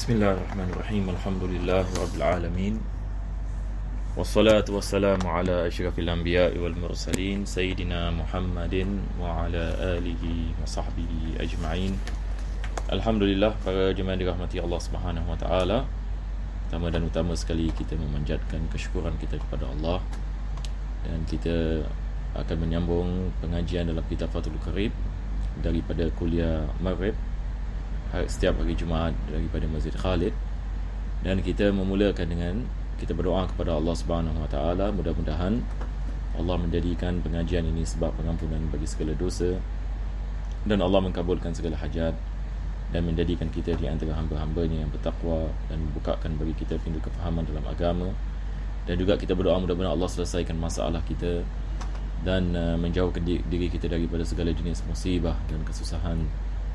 Bismillahirrahmanirrahim. Alhamdulillahirabbil alamin. Wassalatu wassalamu ala asyrafil anbiya'i wal mursalin sayyidina Muhammadin wa ala alihi wa sahbihi ajma'in. Alhamdulillah, para jemaah dirahmati Allah Subhanahu wa taala. Pertama dan utama sekali kita memanjatkan kesyukuran kita kepada Allah, dan kita akan menyambung pengajian dalam kitab Fathul Qarib daripada kuliah Maghrib setiap hari Jumaat daripada Masjid Khalid. Dan kita memulakan dengan kita berdoa kepada Allah Subhanahu wa taala, mudah-mudahan Allah menjadikan pengajian ini sebab pengampunan bagi segala dosa, dan Allah mengabulkan segala hajat, dan menjadikan kita di antara hamba-hambanya yang bertakwa, dan membukakan bagi kita pintu kefahaman dalam agama. Dan juga kita berdoa mudah-mudahan Allah selesaikan masalah kita dan menjauhkan diri kita daripada segala jenis musibah dan kesusahan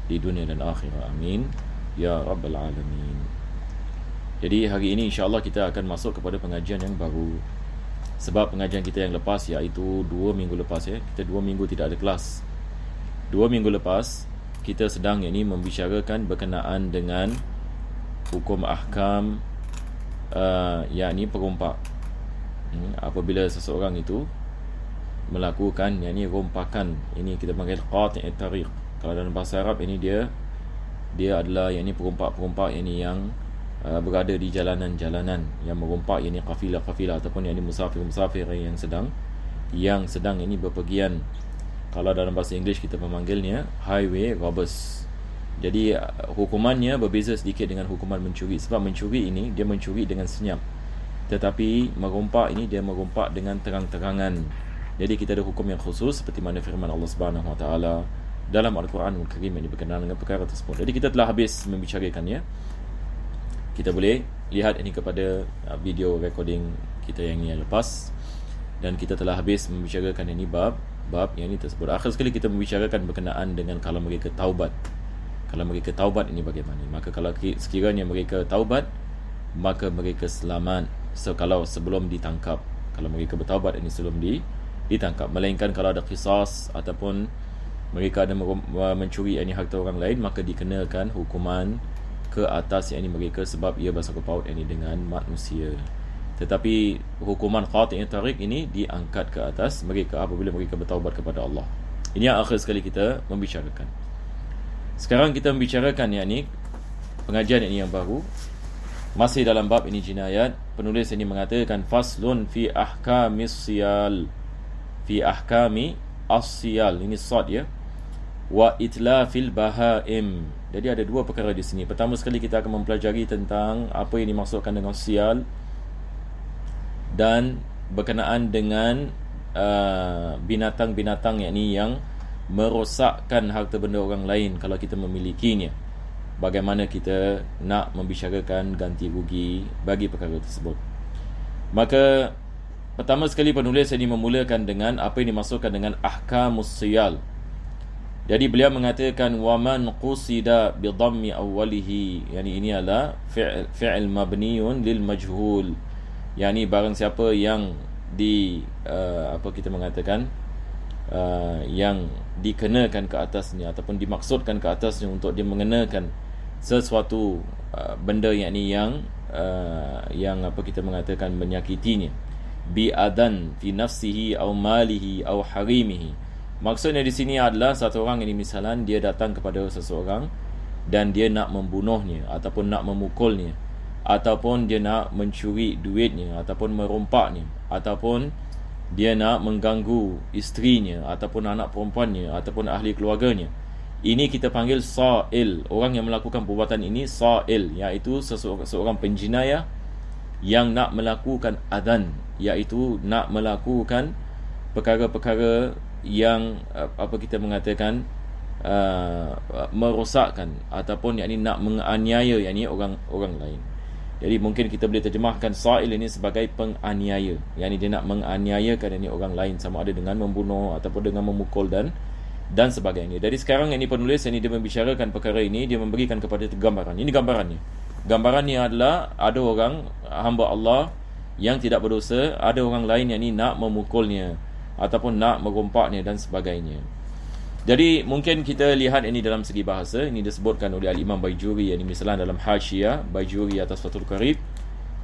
di dunia dan akhirat. Amin ya rabbal alamin. Jadi hari ini insya-Allah kita akan masuk kepada pengajian yang baru. Sebab pengajian kita yang lepas, iaitu 2 minggu lepas, kita 2 minggu tidak ada kelas. 2 minggu lepas kita sedang membicarakan berkenaan dengan hukum ahkam yakni perompak. Apabila seseorang itu melakukan rompakan, ini kita panggil qati' tariq. Kalau dalam bahasa Arab ini dia adalah perompak-perompak yang berada di jalanan-jalanan, yang merompak kafilah-kafilah ataupun musafir-musafir yang sedang berpergian. Kalau dalam bahasa Inggeris kita memanggilnya highway robbers. Jadi hukumannya berbeza sedikit dengan hukuman mencuri. Sebab mencuri ini dia mencuri dengan senyap, tetapi merompak ini dia merompak dengan terang-terangan. Jadi kita ada hukum yang khusus seperti mana firman Allah Subhanahu wa taala dalam Al-Quranul Karim yang berkenaan dengan perkara tersebut. Jadi kita telah habis membicarakannya. Kita boleh lihat ini kepada video recording kita yang lepas, dan kita telah habis membicarakan bab yang ini tersebut. Akhir sekali kita membicarakan berkenaan dengan kalau mereka taubat. Kalau mereka taubat ini bagaimana? Maka kalau sekiranya mereka taubat, maka mereka selamat. Kalau sebelum ditangkap, kalau mereka bertaubat ini sebelum ditangkap. Melainkan kalau ada qisas ataupun mereka ada mencuri harta orang lain, maka dikenakan hukuman ke atas mereka, sebab ia bersangkut paut dengan manusia. Tetapi hukuman qati' tariq ini diangkat ke atas mereka apabila mereka bertaubat kepada Allah. Ini yang akhir sekali kita membicarakan. Sekarang kita membicarakan pengajian ini yang baru, masih dalam bab ini jinayat. Penulis ini mengatakan faslun fi ahkamis siyal, fi ahkami as-siyal, ini sad wa itlafil bahaim. Jadi ada dua perkara di sini. Pertama sekali kita akan mempelajari tentang apa yang dimaksudkan dengan sial, dan berkenaan dengan binatang-binatang yang merosakkan harta benda orang lain kalau kita memilikinya. Bagaimana kita nak membicarakan ganti rugi bagi perkara tersebut. Maka pertama sekali penulis ini memulakan dengan apa yang dimaksudkan dengan ahkamus siyal. Jadi beliau mengatakan waman qusida bi dhammi awwalihi, ini adalah fi'il mabniun lil majhul. Barang siapa yang yang dikenakan ke atasnya ataupun dimaksudkan ke atasnya untuk dia mengenakan sesuatu benda yang menyakitinya, bi adan fi nafsihi aw malihi aw harimihi. Maksudnya di sini adalah satu orang misalan dia datang kepada seseorang dan dia nak membunuhnya ataupun nak memukulnya, ataupun dia nak mencuri duitnya ataupun merompaknya, ataupun dia nak mengganggu isterinya ataupun anak perempuannya ataupun ahli keluarganya. Ini kita panggil sa'il. Orang yang melakukan perbuatan ini sa'il, iaitu seorang penjinayah yang nak melakukan adan, iaitu nak melakukan perkara-perkara yang merosakkan ataupun nak menganiaya orang lain. Jadi mungkin kita boleh terjemahkan sa'il ini sebagai penganiaya, dia nak menganiayakan orang lain, sama ada dengan membunuh ataupun dengan memukul dan sebagainya. Jadi sekarang penulis dia membicarakan perkara ini, dia memberikan kepada gambaran. Ini gambarannya. Gambarannya adalah ada orang hamba Allah yang tidak berdosa, ada orang lain yang nak memukulnya ataupun nak merompaknya dan sebagainya. Jadi mungkin kita lihat ini dalam segi bahasa. Ini disebutkan oleh Al-Imam Baijuri, yang misalnya dalam Hasyiah Baijuri atas Fathul Qarib.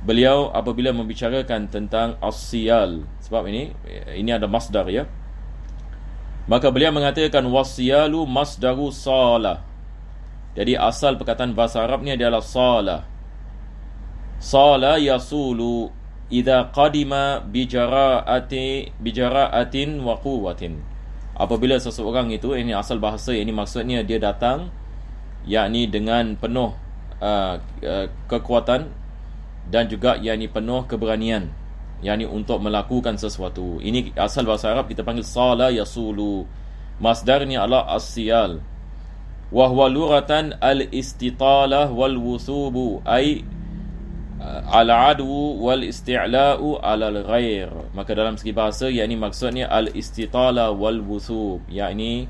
Beliau apabila membicarakan tentang as-siyal, sebab ini ada masdar ya, maka beliau mengatakan was-siyalu masdaru salah. Jadi asal perkataan bahasa Arab ni adalah salah. Salah yasulu idza qadima bijara'atin wa quwwatin. Apabila seseorang itu, ini asal bahasa, ini maksudnya dia datang yakni dengan penuh kekuatan dan juga yakni penuh keberanian, yakni untuk melakukan sesuatu. Ini asal bahasa Arab kita panggil sala yasulu. Masdarnya adalah as-siyal. Wa huwa lughatan al-istitalah wal wusubu, ay al-adwu wal isti'la'u ala al-ghair. Maka dalam segi bahasa yakni maksudnya al-istitala wal wusub, yakni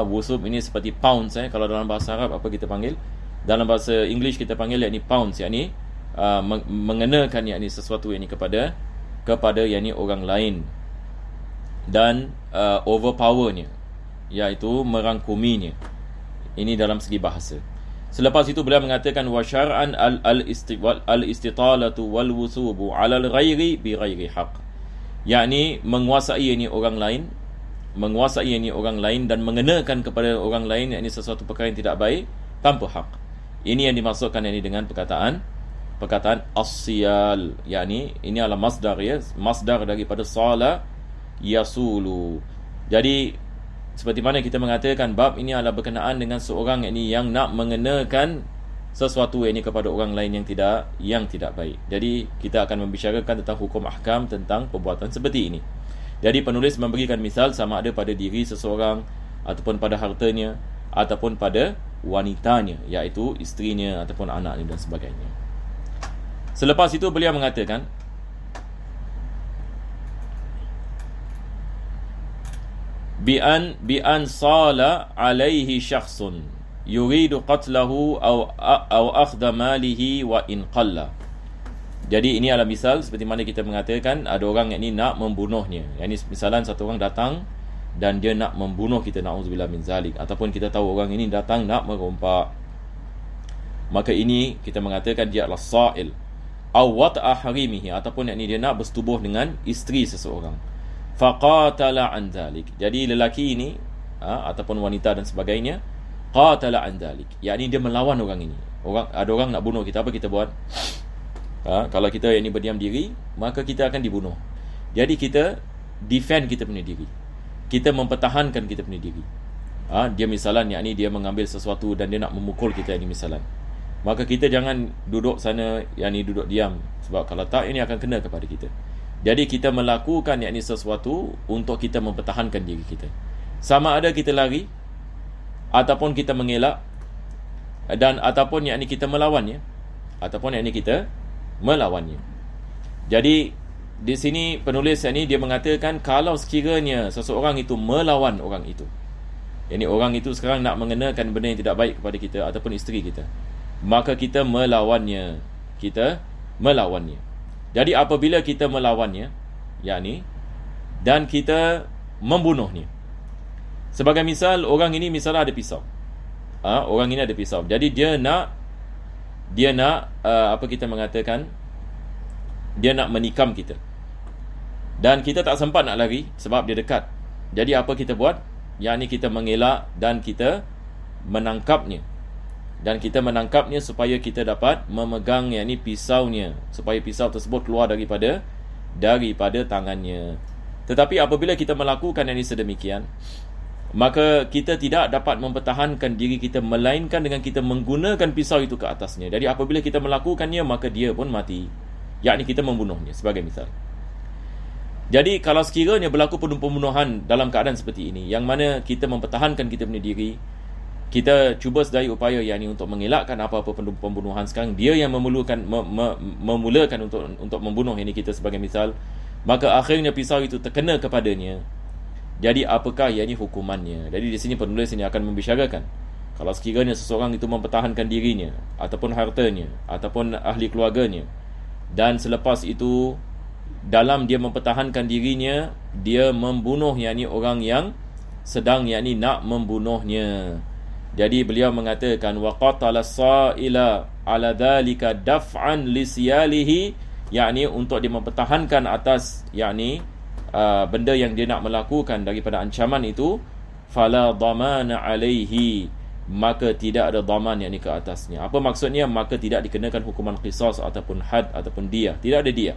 wusub ini seperti pounds kalau dalam bahasa Arab apa kita panggil, dalam bahasa English kita panggil yakni pounds, yakni mengenakan yakni sesuatu yakni kepada yakni orang lain, dan overpowernya, iaitu merangkuminya. Ini dalam segi bahasa. Selepas itu beliau mengatakan wa syar'an al-istitalatu wal wusubu 'ala al-ghairi bi ghairi haqq. Yakni menguasai ini orang lain, dan mengenakan kepada orang lain yakni sesuatu perkara yang tidak baik tanpa hak. Ini yang dimaksudkan yakni dengan perkataan as-siyal, yakni ini adalah masdar ya, masdar daripada sala yasulu. Jadi seperti mana kita mengatakan bab ini adalah berkenaan dengan seorang yang nak mengenakan sesuatu ini kepada orang lain yang tidak baik. Jadi kita akan membicarakan tentang hukum ahkam tentang perbuatan seperti ini. Jadi penulis memberikan misal sama ada pada diri seseorang, ataupun pada hartanya, ataupun pada wanitanya, iaitu isterinya ataupun anaknya dan sebagainya. Selepas itu beliau mengatakan bi an sala alaihi syakhsun yuridu qatlahu aw akhdha malihi wa in qalla. Jadi ini adalah misal seperti mana kita mengatakan ada orang yang ni nak membunuhnya. Yang ni misalan satu orang datang dan dia nak membunuh kita, na'udzubillah min zalik, ataupun kita tahu orang ini datang nak merompak, maka ini kita mengatakan dia adalah sa'il aw wat'a harimihi, ataupun yang ni dia nak bersetubuh dengan isteri seseorang. Faqatala an dhalik. Jadi lelaki ini ataupun wanita dan sebagainya, qatala an dhalik, yakni dia melawan orang ini. Ada orang nak bunuh kita, apa kita buat? Kalau kita yang ni berdiam diri, maka kita akan dibunuh. Jadi kita defend kita punya diri, kita mempertahankan kita punya diri. Dia misalan yakni dia mengambil sesuatu dan dia nak memukul kita, ini misalan, maka kita jangan duduk sana yakni duduk diam, sebab kalau tak ini akan kena kepada kita. Jadi kita melakukan yakni sesuatu untuk kita mempertahankan diri kita. Sama ada kita lari ataupun kita mengelak, dan ataupun yakni kita melawannya, Jadi di sini penulis yakni dia mengatakan kalau sekiranya seseorang itu melawan orang itu, yakni orang itu sekarang nak mengenakan benda yang tidak baik kepada kita ataupun isteri kita, maka kita melawannya. Jadi apabila kita melawannya, yakni, dan kita membunuhnya. Sebagai misal, orang ini misalnya ada pisau. Orang ini ada pisau. Jadi dia nak apa kita mengatakan, dia nak menikam kita. Dan kita tak sempat nak lari sebab dia dekat. Jadi apa kita buat? Yakni kita mengelak dan kita menangkapnya. Supaya kita dapat memegang yakni pisaunya, supaya pisau tersebut keluar daripada tangannya. Tetapi apabila kita melakukan yang ini sedemikian, maka kita tidak dapat mempertahankan diri kita, melainkan dengan kita menggunakan pisau itu ke atasnya. Jadi apabila kita melakukannya, maka dia pun mati, yakni kita membunuhnya, sebagai misal. Jadi kalau sekiranya berlaku pembunuhan dalam keadaan seperti ini, yang mana kita mempertahankan kita punya diri, kita cuba sedaya upaya yakni untuk mengelakkan apa-apa pembunuhan, sekarang dia yang memulakan untuk membunuh ini kita sebagai misal, maka akhirnya pisau itu terkena kepadanya. Jadi apakah yakni hukumannya? Jadi di sini penulis ini akan membicarakan kalau sekiranya seseorang itu mempertahankan dirinya ataupun hartanya ataupun ahli keluarganya, dan selepas itu dalam dia mempertahankan dirinya, dia membunuh yakni orang yang sedang yakni nak membunuhnya. Jadi beliau mengatakan wa qatala sa'ila ala dhalika daf'an li siyalihi, yakni untuk dia mempertahankan atas yakni benda yang dia nak melakukan daripada ancaman itu, fala dhamana alaihi, maka tidak ada dhaman yakni ke atasnya. Apa maksudnya? Maka tidak dikenakan hukuman qisas ataupun had ataupun diyah, tidak ada diyah.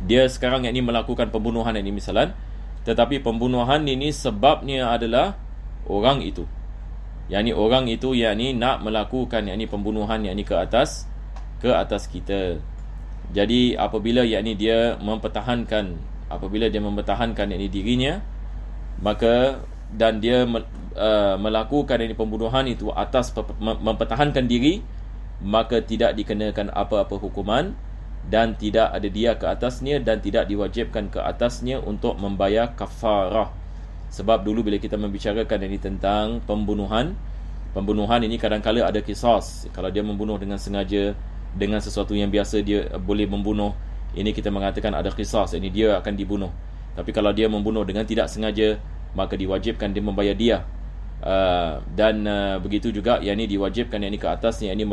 Dia sekarang yakni melakukan pembunuhan ini misalan, tetapi pembunuhan ini sebabnya adalah orang itu, yakni orang itu yakni nak melakukan yakni pembunuhan yakni ke atas kita. Jadi apabila yakni dia mempertahankan yakni dirinya, maka dan dia melakukan yakni pembunuhan itu atas mempertahankan diri, maka tidak dikenakan apa-apa hukuman dan tidak ada dia ke atasnya dan tidak diwajibkan ke atasnya untuk membayar kafarah. Sebab dulu bila kita membicarakan ini tentang pembunuhan ini kadang-kala ada kisas. Kalau dia membunuh dengan sengaja, dengan sesuatu yang biasa dia boleh membunuh, ini kita mengatakan ada kisas, ini dia akan dibunuh. Tapi kalau dia membunuh dengan tidak sengaja, maka diwajibkan dia membayar dia. Dan begitu juga yang ini diwajibkan yang ini ke atasnya, yang ini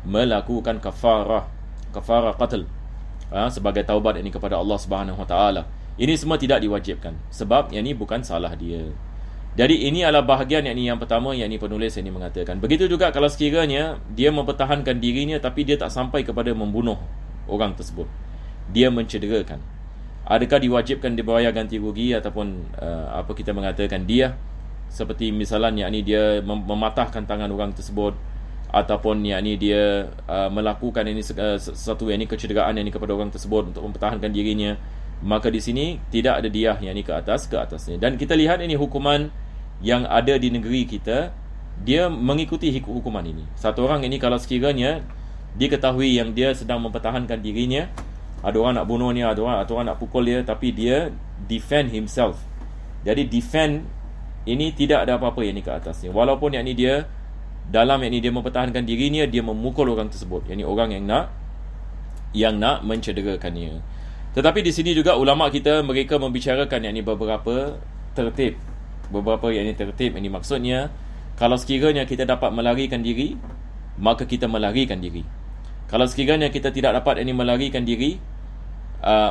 melakukan kafarah qatl, sebagai taubat ini kepada Allah Subhanahu Wa Taala. Ini semua tidak diwajibkan sebab yang ini bukan salah dia. Jadi ini adalah bahagian yang ini yang pertama yang ini penulis yang ini mengatakan. Begitu juga kalau sekiranya dia mempertahankan dirinya tapi dia tak sampai kepada membunuh orang tersebut, dia mencederakan, adakah diwajibkan dibayar ganti rugi ataupun apa kita mengatakan dia, seperti misalnya yakni dia mematahkan tangan orang tersebut ataupun yakni dia melakukan ini sesuatu yakni kecederaan yakni kepada orang tersebut untuk mempertahankan dirinya, maka di sini tidak ada diyah yakni ke atasnya. Dan kita lihat ini hukuman yang ada di negeri kita, dia mengikuti hukuman ini. Satu orang ini kalau sekiranya diketahui yang dia sedang mempertahankan dirinya, ada orang nak bunuhnya, ada orang nak pukul dia, tapi dia defend himself. Jadi defend ini tidak ada apa-apa yang ni ke atasnya, walaupun yang ni dia dalam yang ni dia mempertahankan dirinya, dia memukul orang tersebut, yang ni orang yang nak mencederakannya. Tetapi di sini juga ulama kita mereka membicarakan yang ni beberapa tertib yang ni maksudnya, kalau sekiranya kita dapat melarikan diri, maka kita melarikan diri. Kalau sekiranya kita tidak dapat yang ni melarikan diri,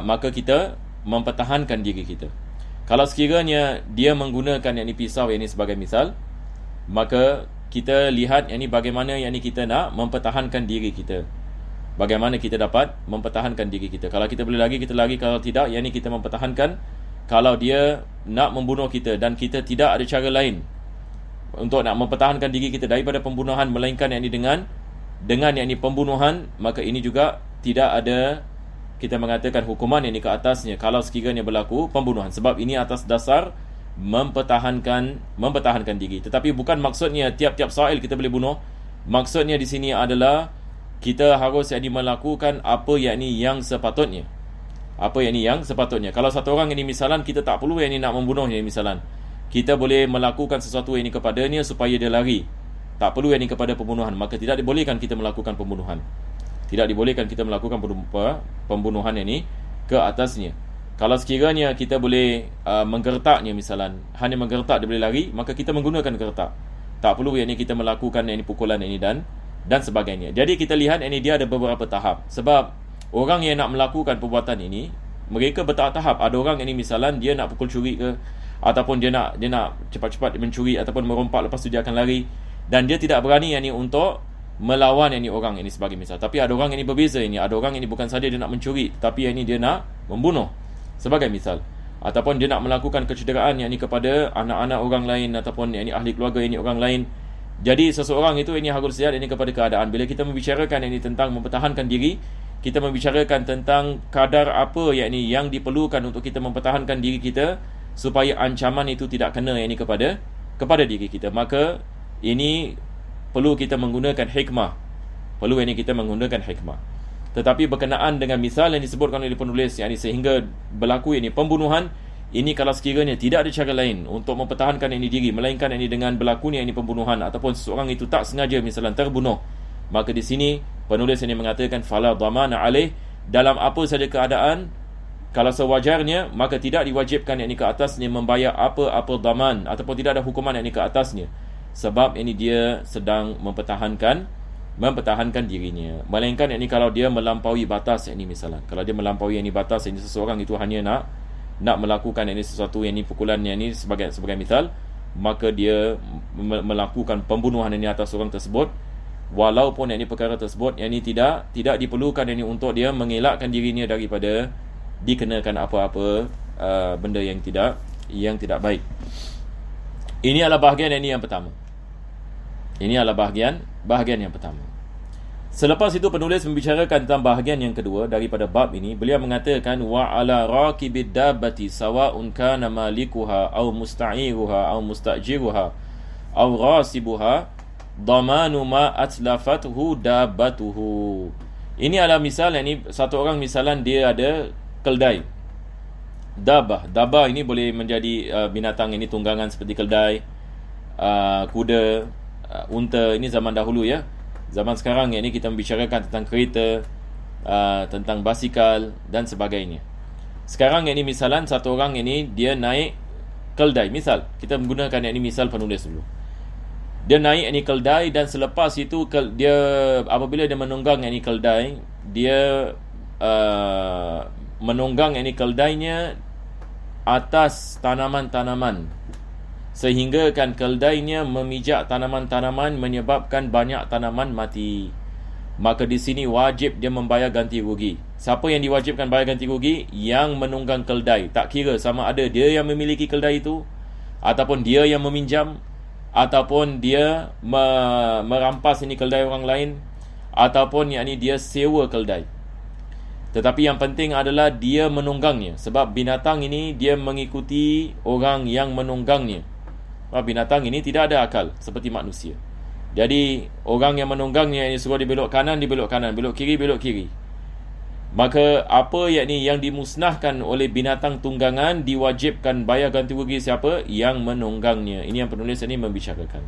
maka kita mempertahankan diri kita. Kalau sekiranya dia menggunakan yang ni pisau yang ni sebagai misal, maka kita lihat yang ni bagaimana yang ni kita nak mempertahankan diri kita. Bagaimana kita dapat mempertahankan diri kita. Kalau kita boleh lari, kita lari. Kalau tidak, yang ni kita mempertahankan. Kalau dia nak membunuh kita dan kita tidak ada cara lain untuk nak mempertahankan diri kita daripada pembunuhan, melainkan yang ni dengan yang ni pembunuhan, maka ini juga tidak ada kita mengatakan hukuman yang ni ke atasnya kalau sekiranya berlaku pembunuhan. Sebab ini atas dasar mempertahankan diri. Tetapi bukan maksudnya tiap-tiap sa'il kita boleh bunuh. Maksudnya di sini adalah kita harus melakukan apa yang sepatutnya. Kalau satu orang ini misalan, kita tak perlu yang ni nak membunuh ni misalan. Kita boleh melakukan sesuatu yang ni kepadanya supaya dia lari. Tak perlu yang ni kepada pembunuhan. Maka tidak dibolehkan kita melakukan pembunuhan. Tidak dibolehkan kita melakukan pembunuhan yang ni ke atasnya. Kalau sekiranya kita boleh menggertaknya misalan, hanya menggertak dia boleh lari, maka kita menggunakan gertak. Tak perlu yang ni kita melakukan yang ni pukulan yang ni dan sebagainya. Jadi kita lihat yang ni dia ada beberapa tahap. Sebab orang yang nak melakukan perbuatan ini, mereka bertahap-tahap. Ada orang yang ni misalan dia nak pukul curi ke, ataupun dia nak cepat-cepat mencuri ataupun merompak, lepas tu dia akan lari, dan dia tidak berani yang ni untuk melawan yang ni orang yang ni sebagai misal. Tapi ada orang yang ni berbeza ini. Ada orang yang ni bukan saja dia nak mencuri, tapi yang ni dia nak membunuh sebagai misal. Ataupun dia nak melakukan kecederaan yang ni kepada anak-anak orang lain, ataupun yang ni ahli keluarga yang ni orang lain. Jadi seseorang itu ini harus lihat ini kepada keadaan. Bila kita membicarakan ini tentang mempertahankan diri, kita membicarakan tentang kadar apa yang diperlukan untuk kita mempertahankan diri kita supaya ancaman itu tidak kena yang ini kepada diri kita. Maka ini perlu kita menggunakan hikmah. Tetapi berkenaan dengan misal yang disebutkan oleh penulis, sehingga berlaku ini pembunuhan, ini kalau sekiranya tidak ada cara lain untuk mempertahankan ini diri, melainkan ini dengan berlakunya ini pembunuhan, ataupun seseorang itu tak sengaja misalnya terbunuh, maka di sini penulis ini mengatakan fala dhamana alaih, dalam apa saja keadaan kalau sewajarnya, maka tidak diwajibkan yakni ke atasnya membayar apa-apa daman, ataupun tidak ada hukuman yakni ke atasnya, sebab ini dia sedang mempertahankan dirinya. Melainkan yakni kalau dia melampaui batas, yakni misalnya kalau dia melampaui yakni batas, yakni seseorang itu hanya nak melakukan yakni sesuatu yakni pukulan yakni sebagai misal, maka dia melakukan pembunuhan yakni atas orang tersebut, walaupun yakni perkara tersebut yakni tidak diperlukan yakni untuk dia mengelakkan dirinya daripada dikenakan apa-apa benda yang tidak baik. Ini adalah bahagian yang pertama. Ini adalah bahagian yang pertama. Selepas itu penulis membicarakan tentang bahagian yang kedua daripada bab ini. Beliau mengatakan wa ala raqibid dabbati sawa'un kana malikuha aw musta'iruha aw mustajiruha aw ghasibuha dhamanu ma atlafathu dabbatuhu. Ini adalah misal ini satu orang misalan dia ada keldai. Dabah ini boleh menjadi binatang ini tunggangan seperti keldai, kuda, unta. Ini zaman dahulu ya. Zaman sekarang ini kita membicarakan tentang kereta, tentang basikal dan sebagainya. Sekarang ini misalan satu orang ini dia naik keldai. Misal kita menggunakan ini misal penulis dulu. Dia naik ini keldai, dan selepas itu dia apabila dia menunggang ini keldai, dia menunggang ini keldainya atas tanaman-tanaman, sehingga kan keldainya memijak tanaman-tanaman menyebabkan banyak tanaman mati. Maka di sini wajib dia membayar ganti rugi. Siapa yang diwajibkan bayar ganti rugi? Yang menunggang keldai. Tak kira sama ada dia yang memiliki keldai itu, ataupun dia yang meminjam, ataupun dia merampas ini keldai orang lain, ataupun yakni dia sewa keldai. Tetapi yang penting adalah dia menunggangnya, sebab binatang ini dia mengikuti orang yang menunggangnya. Sebab binatang ini tidak ada akal seperti manusia. Jadi orang yang menunggangnya ini suruh dia belok kanan, belok kiri. Maka apa yakni yang dimusnahkan oleh binatang tunggangan diwajibkan bayar ganti rugi siapa? Yang menunggangnya. Ini yang penulis ini membicarakan.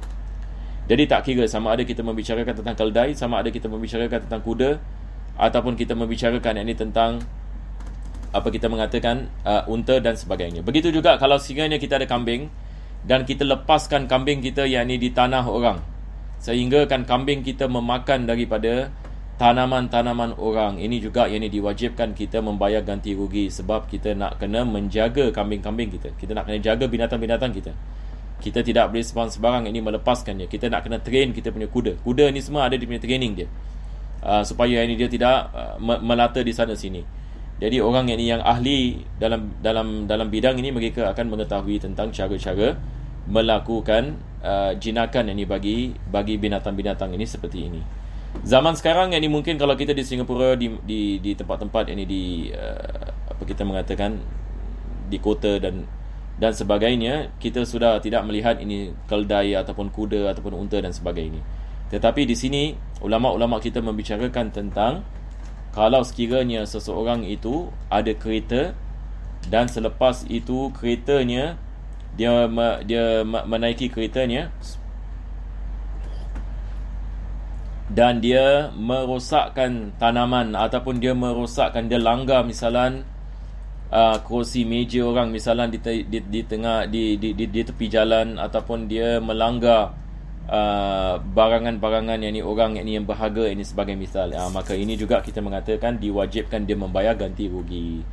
Jadi tak kira sama ada kita membicarakan tentang keldai, sama ada kita membicarakan tentang kuda, ataupun kita membicarakan ini tentang apa kita mengatakan unta dan sebagainya. Begitu juga kalau sekiranya kita ada kambing dan kita lepaskan kambing kita yakni di tanah orang, sehingga kan kambing kita memakan daripada tanaman-tanaman orang, ini juga yakni diwajibkan kita membayar ganti rugi, sebab kita nak kena menjaga kambing-kambing kita. Kita nak kena jaga binatang-binatang kita. Kita tidak boleh sebarang ini melepaskannya. Kita nak kena train kita punya kuda. Kuda ni semua ada di punya training dia. Supaya ini dia tidak melata di sana sini. Jadi orang yang ahli dalam bidang ini, mereka akan mengetahui tentang cara-cara melakukan jinakan ini bagi binatang-binatang ini seperti ini. Zaman sekarang ini mungkin kalau kita di Singapura, di tempat-tempat ini apa kita mengatakan di kota dan sebagainya, kita sudah tidak melihat ini keldai ataupun kuda ataupun unta dan sebagainya. Tetapi di sini ulama-ulama kita membicarakan tentang kalau sekiranya seseorang itu ada kereta, dan selepas itu keretanya dia menaiki keretanya dan dia merosakkan tanaman, ataupun dia langgar misalan kerusi meja orang misalan di tengah di tepi jalan, ataupun dia melanggar barangan-barangan orang yang berharga ini sebagai misal, maka ini juga kita mengatakan diwajibkan dia membayar ganti rugi.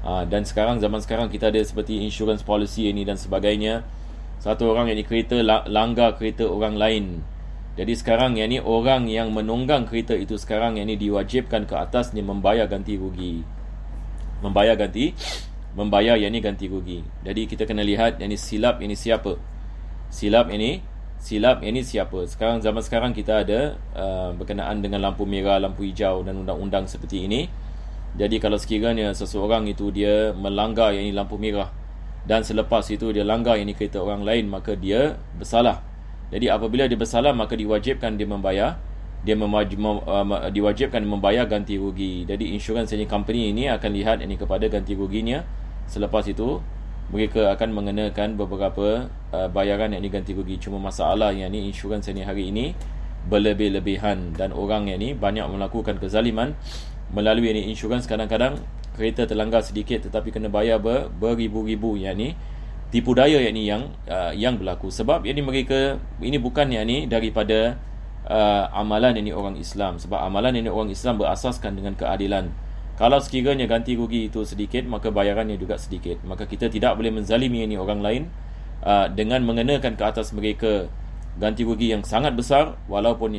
Dan zaman sekarang kita ada seperti insurance policy ini dan sebagainya. Satu orang yang kereta langgar kereta orang lain, jadi sekarang orang yang menunggang kereta itu sekarang diwajibkan ke atas ni membayar ganti rugi. Membayar ganti rugi. Jadi kita kena lihat silap ini siapa. Silap ini siapa. Zaman sekarang kita ada berkenaan dengan lampu merah, lampu hijau dan undang-undang seperti ini. Jadi kalau sekiranya seseorang itu dia melanggar lampu merah, dan selepas itu dia langgar kereta orang lain, maka dia bersalah. Jadi apabila dia bersalah, maka diwajibkan dia membayar, diwajibkan membayar ganti rugi. Jadi insurance company ini akan lihat kepada ganti ruginya. Selepas itu mereka akan mengenakan beberapa bayaran ganti rugi. Cuma masalah insurance hari ini berlebih-lebihan, dan orang banyak melakukan kezaliman melalui insurance. Kadang-kadang kereta terlanggar sedikit tetapi kena bayar beribu-ribu, yakni tipu daya yang berlaku. Sebab mereka ini bukan daripada amalan orang Islam. Sebab amalan orang Islam berasaskan dengan keadilan. Kalau sekiranya ganti rugi itu sedikit, maka bayarannya juga sedikit. Maka kita tidak boleh menzalimi orang lain dengan mengenakan ke atas mereka ganti rugi yang sangat besar, walaupun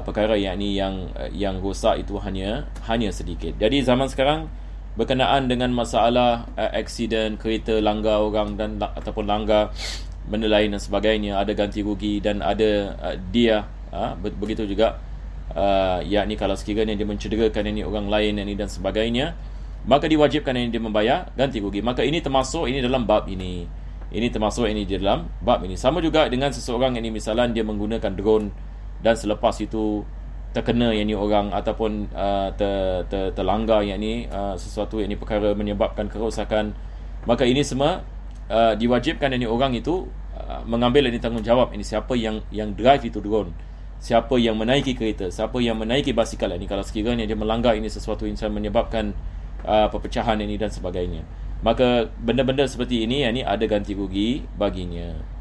perkara yang rosak itu hanya sedikit. Jadi zaman sekarang berkenaan dengan masalah aksiden, kereta langgar orang dan ataupun langgar benda lain dan sebagainya, ada ganti rugi dan ada dia, begitu juga kalau sekiranya dia mencederakan orang lain dan sebagainya, maka diwajibkan dia membayar ganti rugi. Maka ini termasuk dalam bab ini. Ini termasuk di dalam bab ini. Sama juga dengan seseorang misalnya dia menggunakan drone dan selepas itu terkena orang ataupun terlanggar sesuatu perkara menyebabkan kerosakan, maka ini semua diwajibkan orang itu mengambil tanggungjawab. Siapa yang drive itu drone, siapa yang menaiki kereta, siapa yang menaiki basikal kalau sekiranya dia melanggar sesuatu yang menyebabkan perpecahan dan sebagainya, maka benda-benda seperti ini ada ganti rugi baginya.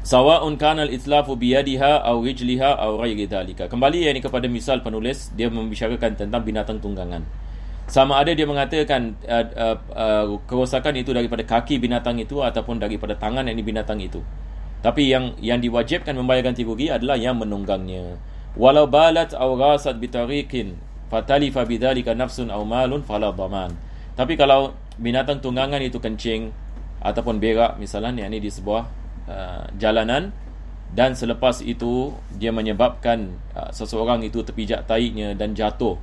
Sawa'un kana al-itlafu biyadiha aw rijliha aw ghairi dhalika. Kembali kepada misal penulis, dia membicarakan tentang binatang tunggangan. Sama ada dia mengatakan kerosakan itu daripada kaki binatang itu ataupun daripada tangan binatang itu. Tapi yang diwajibkan membayar ganti rugi adalah yang menunggangnya. Walau balat aw ghasat bi tariqin fatalifa bidzalika nafsun aw malun fala dhaman. Tapi kalau binatang tunggangan itu kencing ataupun berak misalnya di sebuah jalanan, dan selepas itu dia menyebabkan seseorang itu terpijak taiknya dan jatuh,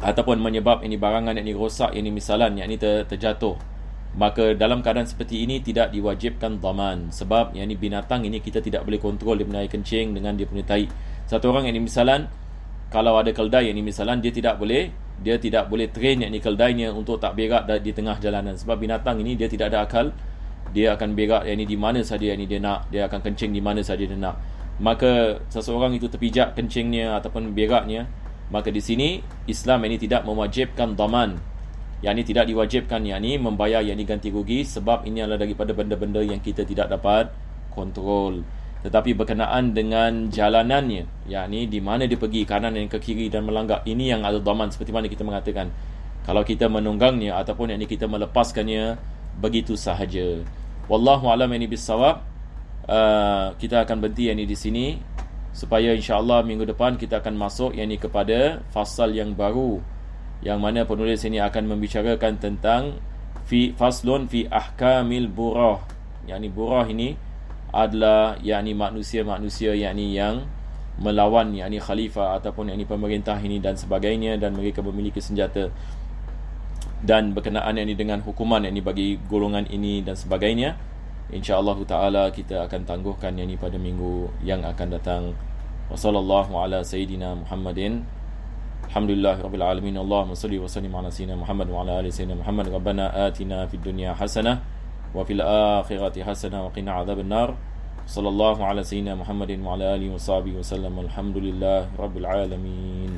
ataupun menyebab barangan rosak misalnya terjatuh, maka dalam keadaan seperti ini tidak diwajibkan dhaman. Sebab binatang kita tidak boleh kontrol dia punya kencing dengan dia punya taik. Satu orang misalnya kalau ada keldai misalnya dia tidak boleh train keldainya untuk tak berak di tengah jalanan. Sebab binatang dia tidak ada akal, dia akan berak di mana saja dia nak, dia akan kencing di mana saja dia nak. Maka seseorang itu terpijak kencingnya ataupun beraknya, maka di sini Islam tidak mewajibkan dhaman, tidak diwajibkan membayar ganti rugi, sebab ini adalah daripada benda-benda yang kita tidak dapat kontrol. Tetapi berkenaan dengan jalanannya, di mana dia pergi, kanan dan ke kiri dan melanggar, ini yang ada dhaman. Seperti mana kita mengatakan, kalau kita menunggangnya ataupun kita melepaskannya begitu sahaja. Wallahu a'lam bissawab. Kita akan berhenti di sini supaya insya-Allah minggu depan kita akan masuk kepada fasal yang baru, yang mana penulis ini akan membicarakan tentang faslun fi ahkamil burah. Burah ini adalah manusia-manusia yang melawan khalifah ataupun pemerintah dan sebagainya, dan mereka memiliki senjata, dan berkenaan dengan hukuman bagi golongan ini dan sebagainya. InsyaAllah ta'ala kita akan tangguhkan pada minggu yang akan datang. Wa sallallahu ala sayyidina Muhammadin. Alhamdulillah rabbil alamin. Allahumma salli wa sallim ala sayyidina Muhammad wa ala ali sayyidina Muhammad. Rabbana atina fid dunya hasanah wa fil akhirati hasanah wa qina adzaban nar. Sallallahu ala sayyidina Muhammadin wa ala alihi wa sahbihi wa sallam. Alhamdulillah rabbil alamin.